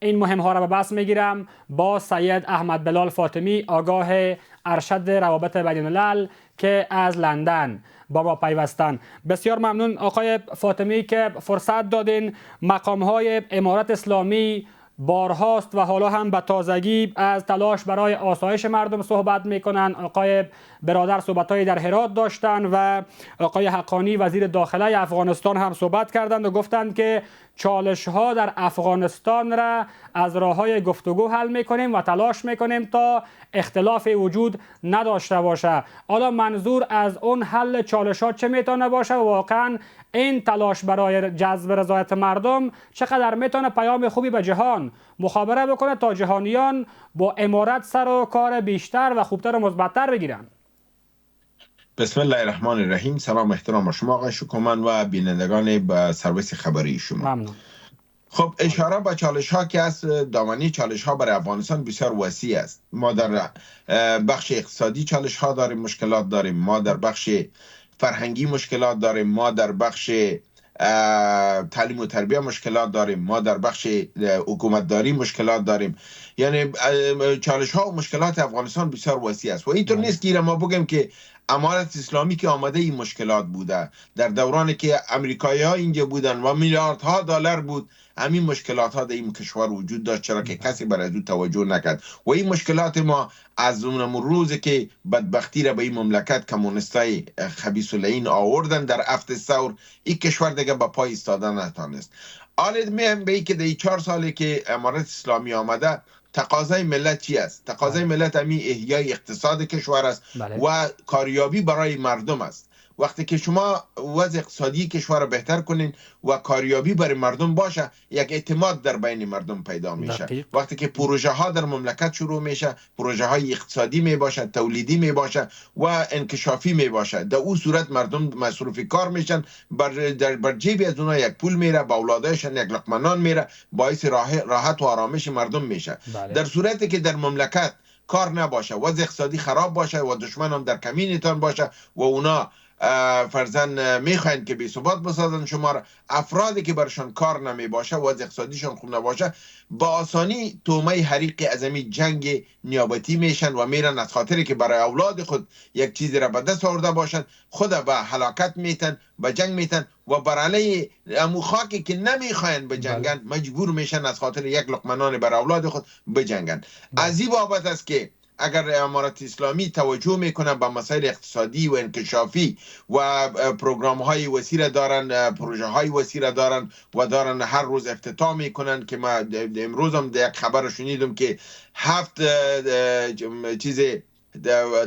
این مهم ها را به بحث میگیرم با سید احمد بلال فاطمی، آگاه ارشد روابط بین الملل که از لندن با ما پیوستن. بسیار ممنون آقای فاطمی که فرصت دادین. مقام های امارت اسلامی بارهاست و حالا هم به تازگی از تلاش برای آسایش مردم صحبت میکنن. آقای برادر صحبت‌هایی در هرات داشتن و آقای حقانی وزیر داخله افغانستان هم صحبت کردند و گفتند که چالش ها در افغانستان را از راه‌های گفتگو حل میکنیم و تلاش میکنیم تا اختلاف وجود نداشته باشه. حالا منظور از اون حل چالش ها چه میتونه باشه و واقعا این تلاش برای جذب رضایت مردم چقدر میتونه پیام خوبی به جهان مخابره بکنه تا جهانیان با امارت سر و کار بیشتر و خوبتر و مثبت‌تر بگیرن؟ بسم الله الرحمن الرحیم. سلام احترام شما آقای شکومن و بینندگان با سرویس خبری شما. ممنون. خب اشاره به چالش ها که از دامنی چالش ها برای افغانستان بسیار وسیع است. ما در بخش اقتصادی چالش ها داریم، مشکلات داریم. ما در بخش فرهنگی مشکلات داریم. ما در بخش تعلیم و تربیه مشکلات داریم. ما در بخش حکومتداری مشکلات داریم. یعنی چالش ها و مشکلات افغانستان بسیار وسیع است و اینطور نیست که ما بگیم که امارت اسلامی که آمده این مشکلات بوده. در دورانی که امریکایی ها اینجا بودن و میلیاردها دلار بود، همین مشکلات ها در این کشور وجود داشت، چرا که کسی برای او توجه نکرد. و این مشکلات ما از اون روزی که بدبختی را به این مملکت کمونیستای خبیث العین آوردن در افت ثور، این کشور دیگه به پای ایستادن نتانست. حالا مهم به این که در 4 سالی که امارت اسلامی آمده، تقاضای ملت چی است؟ تقاضای ملت همین احیای اقتصاد کشور است و کاریابی برای مردم است. وقتی که شما وضع اقتصادی کشور را بهتر کنین و کاریابی برای مردم باشه، یک اعتماد در بین مردم پیدا میشه. وقتی که پروژه ها در مملکت شروع میشه، پروژه های اقتصادی می باشه، تولیدی می باشه و انکشافی می باشه، در اون صورت مردم مصروف کار میشن، بر جیب از اونها یک پول میره، با اولادایشان یک لقمه نان میره، باعث راحت و آرامش مردم میشه. در صورتی که در مملکت کار نباشه، وضع اقتصادی خراب باشه و دشمن هم در کمینتان باشه و اونا فرزن میخواین که بی ثبات بسازن شما را، افرادی که برشان کار نمی باشه و وضع اقتصادیشان خوب نباشه، با آسانی تومه حریق ازمی جنگ نیابتی میشن و میرن از خاطری که برای اولاد خود یک چیزی را به دست آورده باشن، خود به هلاکت میتن، به جنگ میتن و بر علیه امو خاکی که نمیخواین بجنگن مجبور میشن از خاطر یک لقمه نان برای اولاد خود بجنگن. از این بابت است که اگر امارت اسلامی توجه میکنه به مسائل اقتصادی و انکشافی و پروگرام های وسیع دارن، پروژه های وسیع دارن و دارن هر روز افتتاح میکنن، که ما امروز هم یک خبر شنیدم که 7 چیز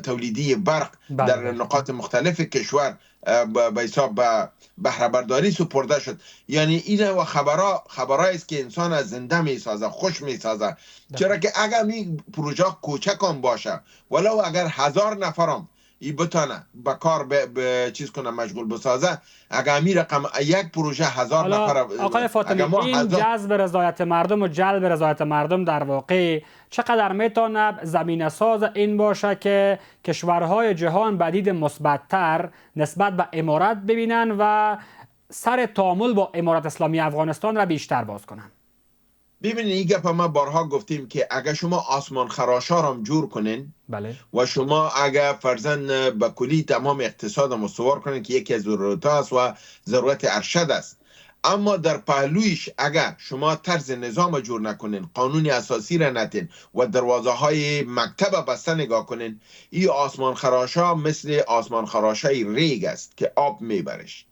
تولیدی برق در نقاط مختلف کشور به حساب بهره برداری سپرده شد. یعنی این و خبرایی است که انسان از زنده میسازه، خوش میسازه. چرا که اگر این پروژه کوچک هم باشه، ولو اگر 1000 نفرم این بتانه به کار به چیز کنه، مشغول بسازه، اگر می رقم یک پروژه 1000 نفر. آقای فاطمی، این جذب رضایت مردم و جلب رضایت مردم در واقع چقدر میتونه زمینه ساز این باشه که کشورهای جهان به دید مثبت‌تر نسبت به امارت ببینن و سر تعامل با امارت اسلامی افغانستان را بیشتر باز کنن؟ ببینید، این گپ ما بارها گفتیم که اگر شما آسمان خراشا را جور کنین و شما اگر فرزن به کلی تمام اقتصاد را مستوار کنین که یکی از ضرورت است و ضرورت ارشد است، اما در پهلویش اگر شما طرز نظام جور نکنین، قانون اساسی را نتین و دروازه های مکتب بسته نگاه کنین، این آسمان خراشا مثل آسمان خراشای ریگ است که آب میبرش،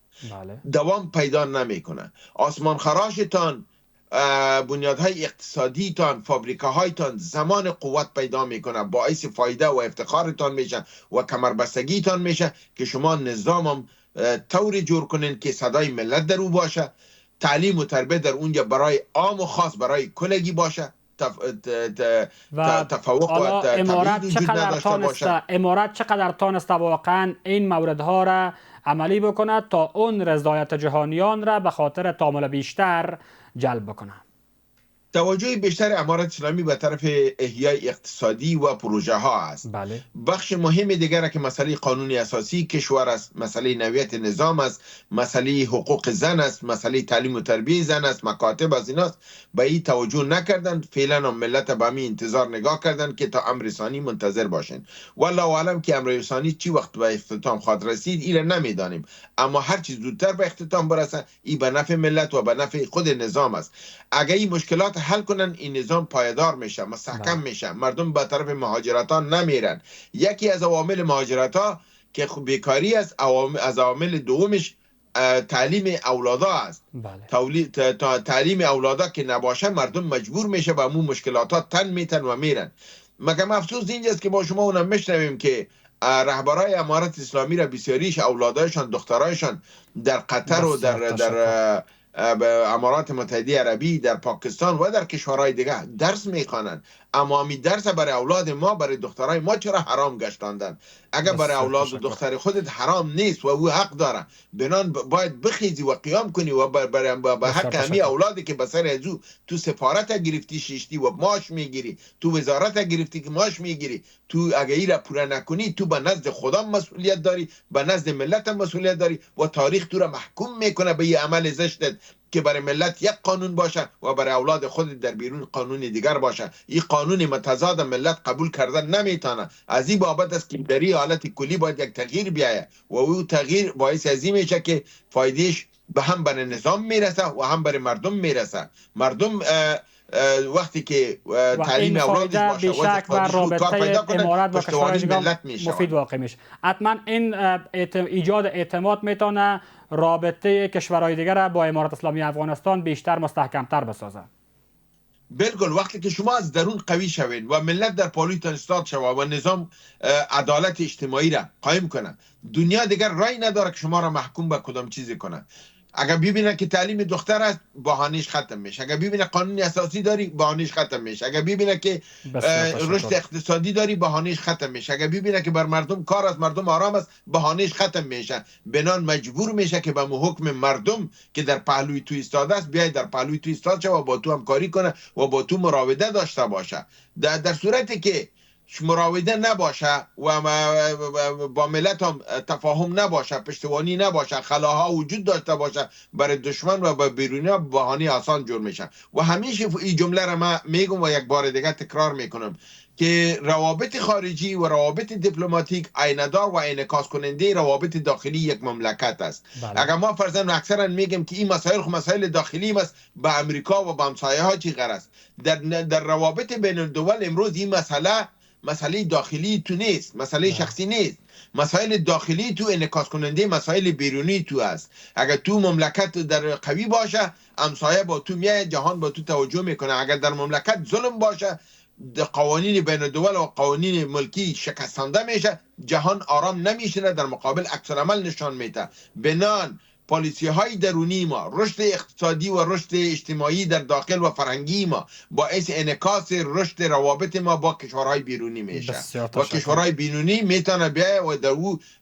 دوام پیدا نمیکنه. آسمان خراشتان، بنیادهای اقتصادی تان، فابریکه تان زمان قوت پیدا میکنه، باعث فایده و افتخارتان میشه و کمربستگی تان میشه که شما نظامم طوری جور کنین که صدای ملت در او باشه، تعلیم و تربیه در اونجا برای عام و خاص برای کلگی باشه، تفوق و امارت چقدر تانسته واقعا این موردها را عملی بکنه تا اون رضایت جهانیان را به خاطر تعامل بیشتر جلب بکنه؟ توجه بیشتر امارت اسلامی به طرف احیای اقتصادی و پروژه ها است. بله. بخش مهم دیگر که مسئله قانون اساسی کشور است، مسئله نوعیت نظام است، مسئله حقوق زن است، مسئله تعلیم و تربیه زن است، مکاتب از ایناست. به این توجه نکردند. فعلا هم ملت به همین انتظار نگاه کردند که تا امر ثانی منتظر باشند. والله اعلم که امر ثانی چی وقت به اختتام خواهد رسید ایره نمیدانیم، اما هر چیز زودتر به اختتام برسه این به نفع ملت و به نفع خود نظام است. اگه این مشکلات حل کنن این نظام پایدار میشه، مستحکم میشه، مردم به طرف مهاجرت ها نمیرن. یکی از عوامل مهاجرت ها که بیکاری است، از عوامل دومش تعلیم اولادا است. تعلیم اولادا که نباشه مردم مجبور میشه به امون مشکلات ها تن میتن و میرن. مگه افسوس اینجاست که با شما اونم میشنویم که رهبرای امارت اسلامی را بسیاریش اولادایشان دخترایشان در قطر و در امارات متحده عربی، در پاکستان و در کشورهای دیگه درس میخوانند، اما می درس برای اولاد ما، برای دخترای ما چرا حرام گشتاندن؟ اگر برای اولاد و دختر خودت حرام نیست و او حق داره، بنان باید بخیزی و قیام کنی و به حق همی اولادی که بسر ازو تو سفارت گرفتی شیشتی و ماش میگیری، تو وزارت گرفتی که ماش میگیری، تو اگه ای را پوره نکنی تو به نزد خدا مسئولیت داری، به نزد ملت مسئولیت داری و تاریخ تو را محکوم میکنه به این عمل زشتت که برای ملت یک قانون باشه و برای اولاد خود در بیرون قانون دیگر باشه. این قانون متضاد ملت قبول کردن نمیتونه. از این بابت است که در این حالت کلی باید یک تغییر بیایه و او تغییر باعث از این میشه که فایدهش به هم برای نظام میرسه و هم برای مردم میرسه. مردم وقتی که تعلیم اولادش باشه و رابطه امارات با کشورهای دیگه مفید واقع میشه. حتما این ایجاد اعتماد میتونه رابطه کشورهای دیگر را با امارت اسلامی افغانستان بیشتر مستحکمتر بسازه. بالکل. وقتی که شما از درون قوی شوید و ملت در پالیتان استاد شود و نظام عدالت اجتماعی را قائم کنه، دنیا دیگر رای نداره که شما را محکوم به کدام چیزی کنه. اگر ببینه که تعلیم دختر است بهانه‌اش ختم میشه، اگر ببینه قانون اساسی داری بهانه‌اش ختم میشه، اگر ببینه که رشد اقتصادی داری بهانه‌اش ختم میشه، اگر ببینه که بر مردم کار است، مردم آرام است، بهانه‌اش ختم میشه. بنان مجبور میشه که به حکم مردم که در پهلوی تو ایستاده است بیاید در پهلوی تو ایستاد شه و با تو همکاری کنه و با تو مراوده داشته باشه. در صورتی که مراوده نباشه و با ملت هم تفاهم نباشه، پشتوانی نباشه، خلاها وجود داشته باشه، برای دشمن و با بیرونی ها بهانه آسان جور میشه. و همیشه این جمله را من میگم و یک بار دیگه تکرار میکنم که روابط خارجی و روابط دیپلماتیک عینه‌دار و انعکاس کننده روابط داخلی یک مملکت است. اگر ما فرضاً اکثرا میگیم که این مسائل داخلی است، به امریکا و به همسایه ها چی غرض؟ در روابط بین الدول امروز این مسئله داخلی تو نیست، مسئله شخصی نیست. مسائل داخلی تو انعکاس کننده مسائل بیرونی تو است. اگر تو مملکت در قوی باشه همسایه با تو میاد، جهان با تو توجه میکنه. اگر در مملکت ظلم باشه، قوانین بین الدول و قوانین ملکی شکستانده میشه، جهان آرام نمیشه، در مقابل عکس العمل نشان میده. بنان پالیسی های درونی ما، رشد اقتصادی و رشد اجتماعی در داخل و فرهنگی ما باعث انعکاس رشد روابط ما با کشورهای بیرونی میشه و کشورهای بیرونی میتونه بیاید و در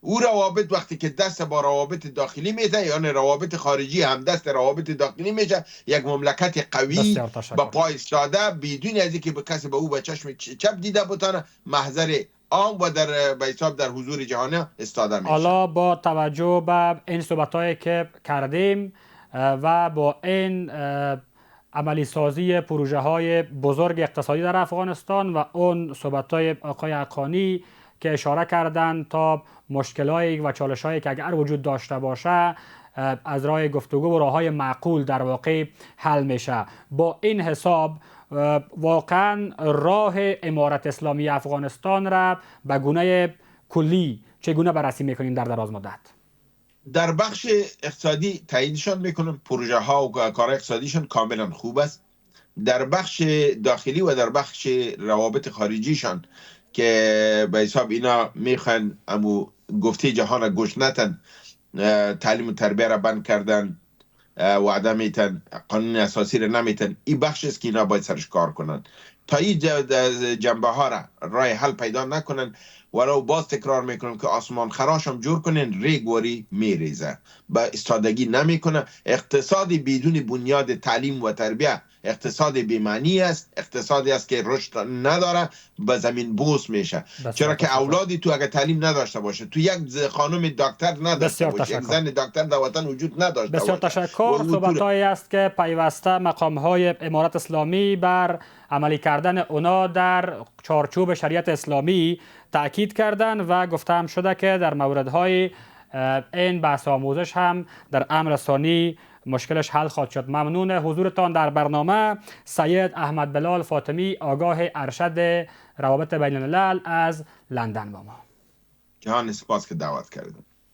او روابط وقتی که دست با روابط داخلی میده، یعنی روابط خارجی هم دست روابط داخلی میشه، یک مملکت قوی با پای ایستاده بدون از اینکه کسی به او به چشم چپ دیده بتونه، محضر عام و به حساب در حضور جهانی استاده میشه. حالا با توجه به این صحبت‌هایی که کردیم و با این عملی سازی پروژه های بزرگ اقتصادی در افغانستان و اون صحبت‌های آقای حقانی که اشاره کردند تا مشکل‌های و چالش‌هایی که اگر وجود داشته باشه از راه گفتگو و راه‌های معقول در واقع حل میشه، با این حساب واقعا راه امارت اسلامی افغانستان را به گونه کلی چگونه بررسی میکنین در دراز مدت؟ در بخش اقتصادی تاییدشان میکنم، پروژه ها و کار اقتصادیشان کاملا خوب است. در بخش داخلی و در بخش روابط خارجیشان که به حساب اینا میخوان امو گفته جهان را گوش نتن، تعلیم و تربیه را بند کردن، وعده میتن، قانون اساسی را نمیتن، این بخش است که اینا باید سرش کار کنن. تا این جنبه ها را راه حل پیدا نکنن، ولو باز تکرار میکنم که آسمان خراش هم جور کنن ریگواری میریزه، با استادگی نمیکنه. اقتصادی بدون بنیاد تعلیم و تربیه اقتصاد بی‌معنی است، اقتصادی است که رشد نداره، به زمین بوس میشه. چرا که اولادی تو اگه تعلیم نداشته باشه، تو یک خانم دکتر نداشته باشه، یک زن دکتر در وطن وجود نداشته باشه. بسیار تشکر. صحبت‌هایی است که پیوسته مقام‌های امارت اسلامی بر عملی کردن اونا در چارچوب شریعت اسلامی تاکید کردند و گفته هم شده که در موردهای این بحث آموزش هم در امر ثانی مشکلش حل خواهد شد. ممنون حضورتان در برنامه سید احمد بلال فاطمی، آگاه ارشد روابط بین الملل از لندن با ما. جهان سپاس که دعوت کردید.